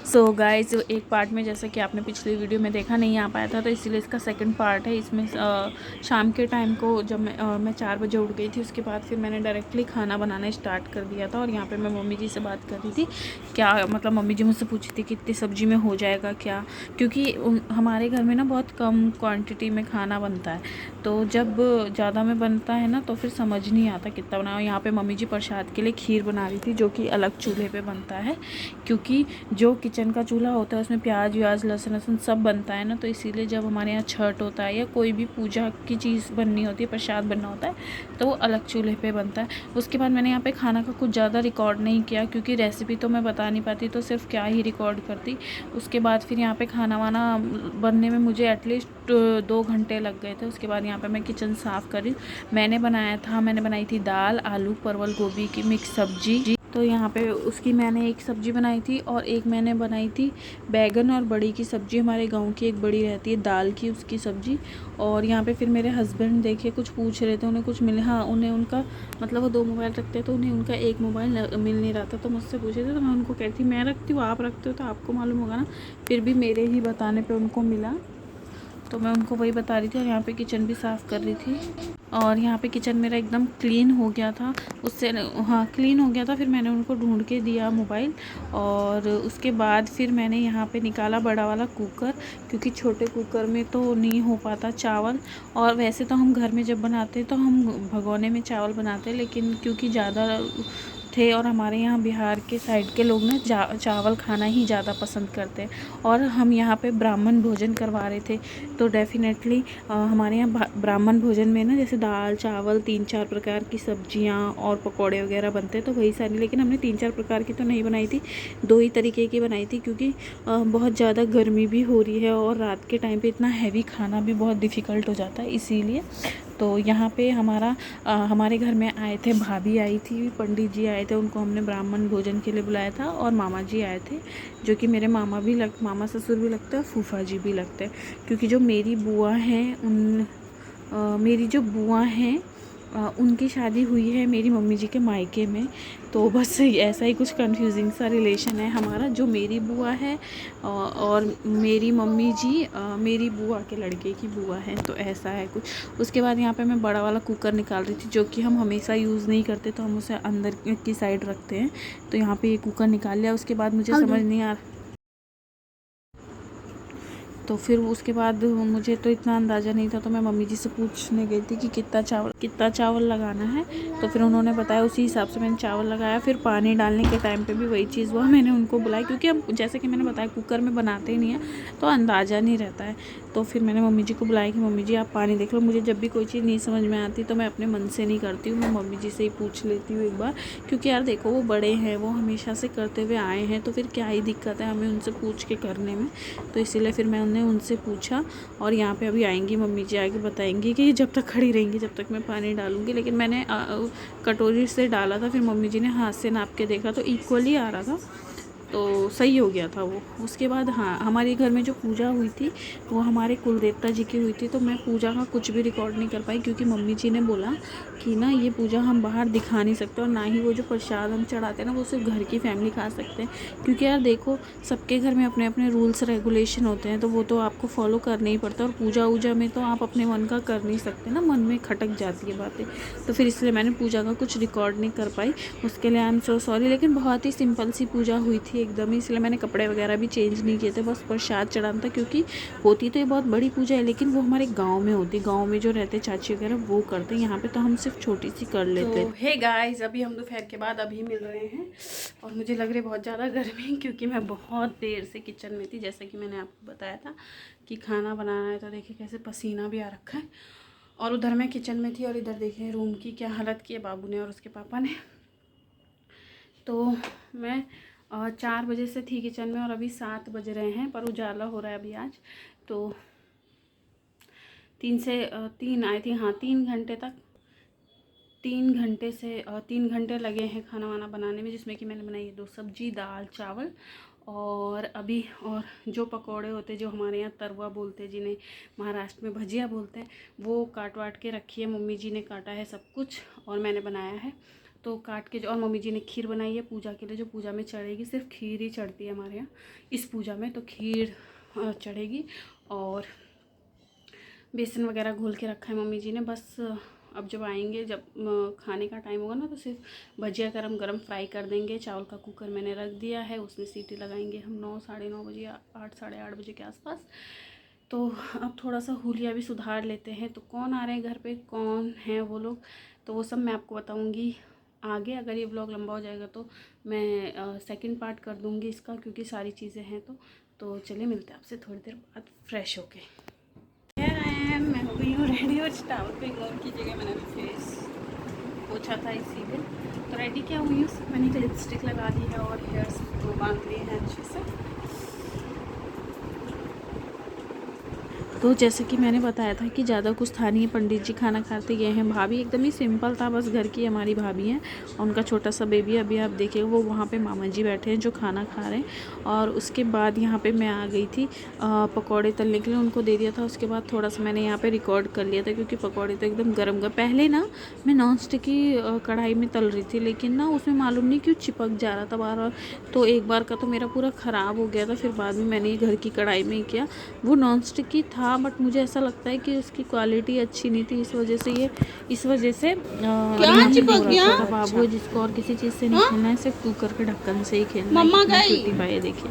So guys, एक part में जैसा कि आपने पिछली वीडियो में देखा नहीं आ पाया था, तो इसीलिए इसका सेकंड पार्ट है। इसमें शाम के टाइम को जब मैं 4 बजे उठ गई थी, उसके बाद फिर मैंने डायरेक्टली खाना बनाना स्टार्ट कर दिया था। और यहाँ पे मैं मम्मी जी से बात कर रही थी, क्या मतलब मम्मी जी मुझसे पूछी थी कि इतनी सब्ज़ी में हो जाएगा क्या, क्योंकि हमारे घर में ना बहुत कम क्वान्टिटी में खाना बनता है। तो जब ज़्यादा में बनता है ना, तो फिर समझ नहीं आता कितना बनाओ। यहाँ पे मम्मी जी प्रसाद के लिए खीर बना रही थी, जो कि अलग चूल्हे पे बनता है, क्योंकि जो किचन का चूल्हा होता है उसमें प्याज व्याज लहसुन वहसुन सब बनता है ना। तो इसीलिए जब हमारे यहाँ छठ होता है या कोई भी पूजा की चीज़ बननी होती है, प्रसाद बनना होता है, तो वो अलग चूल्हे पे बनता है। उसके बाद मैंने यहाँ पे खाना का कुछ ज़्यादा रिकॉर्ड नहीं किया, क्योंकि रेसिपी तो मैं बता नहीं पाती, तो सिर्फ क्या ही रिकॉर्ड करती। उसके बाद फिर यहाँ पे खाना वाना बनने में मुझे एटलीस्ट 2 घंटे लग गए थे। उसके बाद यहाँ पे मैं किचन साफ़ करी। मैंने बनाई थी दाल, आलू परवल गोभी की मिक्स सब्जी। तो यहाँ पे उसकी मैंने एक सब्ज़ी बनाई थी, और एक मैंने बनाई थी बैगन और बड़ी की सब्ज़ी। हमारे गांव की एक बड़ी रहती है दाल की, उसकी सब्ज़ी। और यहाँ पे फिर मेरे हस्बैंड देखे कुछ पूछ रहे थे, उन्हें कुछ मिले। हाँ, उन्हें उनका मतलब वो 2 मोबाइल रखते हैं, तो उन्हें उनका एक मोबाइल मिल नहीं रहा था, तो मुझसे पूछे थे। तो मैं उनको कहती मैं रखती हूँ, आप रखते हो तो आपको मालूम होगा ना। फिर भी मेरे ही बताने पर उनको मिला, तो मैं उनको वही बता रही थी। और यहाँ पे किचन भी साफ़ कर रही थी। और यहाँ पे किचन मेरा एकदम क्लीन हो गया था, उससे हाँ क्लीन हो गया था। फिर मैंने उनको ढूंढ के दिया मोबाइल, और उसके बाद फिर मैंने यहाँ पे निकाला बड़ा वाला कुकर, क्योंकि छोटे कुकर में तो नहीं हो पाता चावल। और वैसे तो हम घर में जब बनाते हैं तो हम भगोने में चावल बनाते हैं, लेकिन क्योंकि ज़्यादा थे, और हमारे यहाँ बिहार के साइड के लोग ना चावल खाना ही ज़्यादा पसंद करते हैं, और हम यहाँ पे ब्राह्मण भोजन करवा रहे थे। तो डेफ़िनेटली हमारे यहाँ ब्राह्मण भोजन में ना जैसे दाल चावल 3-4 प्रकार की सब्जियाँ और पकौड़े वगैरह बनते हैं, तो वही सारी। लेकिन हमने 3-4 प्रकार की तो नहीं बनाई थी, 2 ही तरीके की बनाई थी, क्योंकि बहुत ज़्यादा गर्मी भी हो रही है, और रात के टाइम पे इतना हैवी खाना भी बहुत डिफ़िकल्ट हो जाता है, इसीलिए। तो यहाँ पे हमारे घर में आए थे, भाभी आई थी, पंडित जी आए थे, उनको हमने ब्राह्मण भोजन के लिए बुलाया था। और मामा जी आए थे, जो कि मेरे मामा ससुर भी लगते हैं, फूफा जी भी लगते हैं, क्योंकि जो मेरी बुआ हैं मेरी जो बुआ हैं उनकी शादी हुई है मेरी मम्मी जी के मायके में। तो बस ऐसा ही कुछ कंफ्यूजिंग सा रिलेशन है हमारा। जो मेरी बुआ है और मेरी मम्मी जी मेरी बुआ के लड़के की बुआ है, तो ऐसा है कुछ। उसके बाद यहाँ पे मैं बड़ा वाला कुकर निकाल रही थी, जो कि हम हमेशा यूज़ नहीं करते, तो हम उसे अंदर की साइड रखते हैं। तो यहाँ पे ये कुकर निकाल लिया। उसके बाद मुझे समझ नहीं आ रहा, तो फिर उसके बाद मुझे तो इतना अंदाज़ा नहीं था, तो मैं मम्मी जी से पूछने गई थी कि कितना चावल लगाना है। तो फिर उन्होंने बताया, उसी हिसाब से मैंने चावल लगाया। फिर पानी डालने के टाइम पे भी वही चीज़ हुआ, मैंने उनको बुलाया, क्योंकि अब जैसे कि मैंने बताया कुकर में बनाते ही नहीं है, तो अंदाज़ा नहीं रहता है। तो फिर मैंने मम्मी जी को बुलाया कि मम्मी जी आप पानी देख लो। मुझे जब भी कोई चीज़ नहीं समझ में आती, तो मैं अपने मन से नहीं करती हूँ, मैं मम्मी जी से ही पूछ लेती हूँ एक बार, क्योंकि यार देखो वो बड़े हैं, वो हमेशा से करते हुए आए हैं, तो फिर क्या ही दिक्कत है हमें उनसे पूछ के करने में। तो इसीलिए फिर मैंने उनसे पूछा। और यहाँ पे अभी आएंगी मम्मी जी, आके बताएंगी कि जब तक खड़ी रहेंगी जब तक मैं पानी डालूंगी। लेकिन मैंने कटोरी से डाला था, फिर मम्मी जी ने हाथ से नाप के देखा, तो इक्वली आ रहा था, तो सही हो गया था वो। उसके बाद हाँ, हमारे घर में जो पूजा हुई थी वो हमारे कुल देवता जी की हुई थी, तो मैं पूजा का कुछ भी रिकॉर्ड नहीं कर पाई, क्योंकि मम्मी जी ने बोला कि ना ये पूजा हम बाहर दिखा नहीं सकते, और ना ही वो जो प्रसाद हम चढ़ाते हैं ना वो सिर्फ घर की फैमिली खा सकते हैं। क्योंकि यार देखो, सबके घर में अपने अपने रूल्स रेगुलेशन होते हैं, तो वो तो आपको फॉलो करना ही पड़ता है। और पूजा वूजा में तो आप अपने मन का कर नहीं सकते ना, मन में खटक जाती है बातें। तो फिर इसलिए मैंने पूजा का कुछ रिकॉर्ड नहीं कर पाई, उसके लिए आई एम सो सॉरी। लेकिन बहुत ही सिंपल सी पूजा हुई थी एकदम ही, इसलिए मैंने कपड़े वगैरह भी चेंज नहीं किए थे, बस प्रसाद चढ़ाना था। क्योंकि होती तो ये बहुत बड़ी पूजा है, लेकिन वो हमारे गांव में होती, गांव में जो रहते चाची वगैरह वो करते हैं, यहाँ पे तो हम सिर्फ छोटी सी कर लेते हैं। तो हे गाइस, अभी हम दोपहर के बाद अभी मिल रहे हैं, और मुझे लग रही है बहुत ज़्यादा गर्मी, क्योंकि मैं बहुत देर से किचन में थी, जैसा कि मैंने आपको बताया था कि खाना बनाना है। तो देखिए कैसे पसीना भी आ रखा है। और उधर मैं किचन में थी, और इधर देखिए रूम की क्या हालत की है बाबू ने और उसके पापा ने। तो मैं 4 बजे से थी किचन में, और अभी 7 बज रहे हैं, पर उजाला हो रहा है अभी आज। तो 3 आई थी, हाँ 3 घंटे तक, 3 घंटे लगे हैं खाना वाना बनाने में, जिसमें कि मैंने बनाई है 2 सब्जी दाल चावल। और जो पकौड़े होते हैं, जो हमारे यहाँ तरुआ बोलते हैं, जिन्हें महाराष्ट्र में भजिया बोलते हैं, वो काट वाट के रखी है, मम्मी जी ने काटा है सब कुछ, और मैंने बनाया है। तो काट के जो, और मम्मी जी ने खीर बनाई है पूजा के लिए, जो पूजा में चढ़ेगी। सिर्फ खीर ही चढ़ती है हमारे यहाँ इस पूजा में, तो खीर चढ़ेगी। और बेसन वगैरह घोल के रखा है मम्मी जी ने। बस अब जब आएंगे, जब खाने का टाइम होगा ना, तो सिर्फ भजिया गरम गरम फ्राई कर देंगे। चावल का कुकर मैंने रख दिया है, उसमें सीटी लगाएंगे हम 9 साढ़े 9 बजे या 8 साढ़े 8 बजे के आसपास। तो अब थोड़ा सा हुलिया भी सुधार लेते हैं। तो कौन आ रहे हैं घर पे, कौन हैं वो लोग, तो वो सब मैं आपको बताऊंगी आगे। अगर ये व्लॉग लंबा हो जाएगा तो मैं सेकंड पार्ट कर दूंगी इसका, क्योंकि सारी चीज़ें हैं। तो चलिए मिलते हैं आपसे थोड़ी देर बाद फ्रेश होके। मैं हो गई हूँ रेडी, और टावल पे इग्नोर कीजिएगा, मैंने फेस पोछा था इसीलिए। तो रेडी क्या हुई हूँ, मैंने लिपस्टिक लगा दी है और हेयर्स को बांध लिए हैं अच्छे से। तो जैसे कि मैंने बताया था कि ज़्यादा कुछ था नहीं, पंडित जी खाना खाते गए हैं। भाभी एकदम ही सिंपल था, बस घर की हमारी भाभी हैं और उनका छोटा सा बेबी। अभी आप देखिए वो वहाँ पे मामा जी बैठे हैं जो खाना खा रहे हैं। और उसके बाद यहाँ पे मैं आ गई थी पकौड़े तलने के लिए, उनको दे दिया था। उसके बाद थोड़ा सा मैंने यहाँ पर रिकॉर्ड कर लिया था, क्योंकि पकौड़े तो एकदम गर्म गर्म। पहले ना मैं नॉन स्टिक की कढ़ाई में तल रही थी, लेकिन ना उसमें मालूम नहीं क्यों चिपक जा रहा था बार बार। तो एक बार का तो मेरा पूरा ख़राब हो गया था। फिर बाद में मैंने ये घर की कढ़ाई में ही किया। वो नॉन स्टिक की था, बट मुझे ऐसा लगता है कि उसकी क्वालिटी अच्छी नहीं थी, इस वजह से क्या चिपक गया। बाबू है जिसको और किसी चीज़ से नहीं खेलना है, सिर्फ कुकर के ढक्कन से ही खेलना है। मम्मा गई देखिए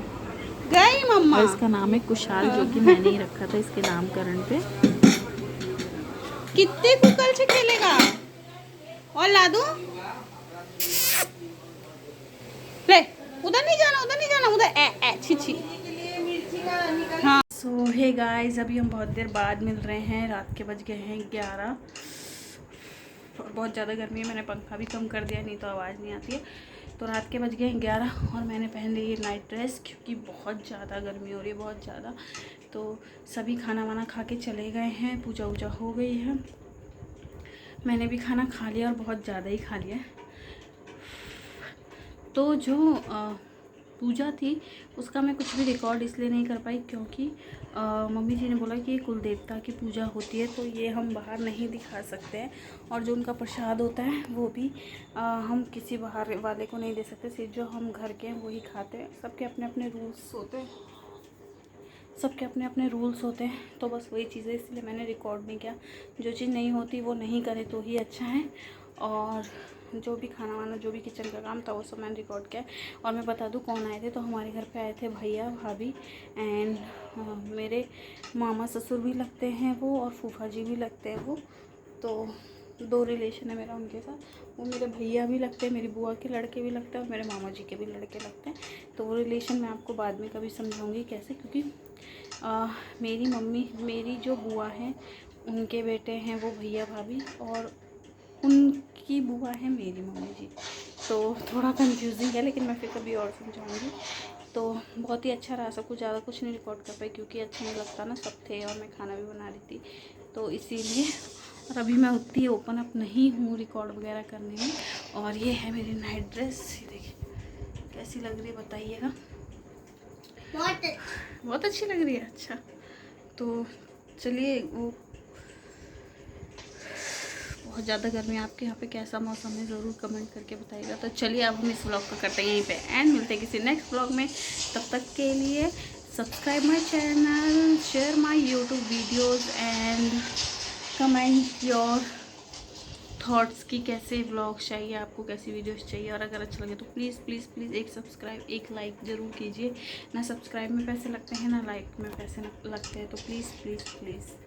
गई मम्मा। और इसका नाम है कुशाल, जो कि मैंने ही रखा था इसके नामकरण पे। कितने कुकर से खेलेगा, और ला दूं? ले, उधर नहीं जाना, उधर नहीं जाना, उधर ए छी छी। हाँ। सो हे गाइस, अभी हम बहुत देर बाद मिल रहे हैं। रात के बज गए हैं 11 और बहुत ज़्यादा गर्मी है। मैंने पंखा भी कम कर दिया, नहीं तो आवाज़ नहीं आती है। तो रात के बज गए हैं 11 और मैंने पहन ली ये नाइट ड्रेस, क्योंकि बहुत ज़्यादा गर्मी हो रही है, बहुत ज़्यादा। तो सभी खाना वाना खा के चले गए हैं, पूजा वूजा हो गई है। मैंने भी खाना खा लिया और बहुत ज़्यादा ही खा लिया। तो जो पूजा थी उसका मैं कुछ भी रिकॉर्ड इसलिए नहीं कर पाई, क्योंकि मम्मी जी ने बोला कि कुल देवता की पूजा होती है, तो ये हम बाहर नहीं दिखा सकते हैं। और जो उनका प्रसाद होता है वो भी हम किसी बाहर वाले को नहीं दे सकते, सिर्फ जो हम घर के हैं वही खाते हैं। सबके अपने अपने रूल्स होते हैं, तो बस वही चीज़ें, इसलिए मैंने रिकॉर्ड नहीं किया। जो चीज़ नहीं होती वो नहीं करे तो ही अच्छा है। और जो भी खाना वाना, जो भी किचन का काम था, वो सब मैंने रिकॉर्ड किया। और मैं बता दूं कौन आए थे, तो हमारे घर पे आए थे भैया भाभी एंड मेरे मामा ससुर भी लगते हैं वो, और फूफा जी भी लगते हैं वो। तो 2 रिलेशन है मेरा उनके साथ। वो मेरे भैया भी लगते हैं, मेरी बुआ के लड़के भी लगते हैं और मेरे मामा जी के भी लड़के लगते हैं। तो वो रिलेशन मैं आपको बाद में कभी समझाऊंगी कैसे, क्योंकि मेरी जो बुआ हैं उनके बेटे हैं वो भैया भाभी, और उनकी बुआ है मेरी मम्मी जी। तो थोड़ा कंफ्यूजिंग है, लेकिन मैं फिर कभी और समझाऊंगी। तो बहुत ही अच्छा रहा, सब कुछ। ज़्यादा कुछ नहीं रिकॉर्ड कर पाई, क्योंकि अच्छा नहीं लगता ना, सब थे और मैं खाना भी बना रही थी, तो इसीलिए। और अभी मैं उतनी ओपन अप नहीं हूँ रिकॉर्ड वगैरह करने में। और ये है मेरी नाइट ड्रेस, ये देखिए कैसी लग रही है बताइएगा। बहुत अच्छी लग रही है। अच्छा, तो चलिए, वो बहुत ज़्यादा गर्मी है। आपके यहाँ पे कैसा मौसम है ज़रूर कमेंट करके बताइएगा। तो चलिए अब हम इस व्लॉग को करते हैं यहीं पे एंड, मिलते हैं किसी नेक्स्ट व्लॉग में। तब तक के लिए subscribe my channel, share my YouTube videos and comment your thoughts कि कैसे व्लॉग्स चाहिए आपको, कैसी वीडियोस चाहिए। और अगर अच्छा लगे तो प्लीज़ प्लीज़ प्लीज़ एक सब्सक्राइब, एक लाइक ज़रूर कीजिए। ना सब्सक्राइब में पैसे लगते हैं, ना लाइक में पैसे लगते हैं, तो प्लीज़ प्लीज़ प्लीज़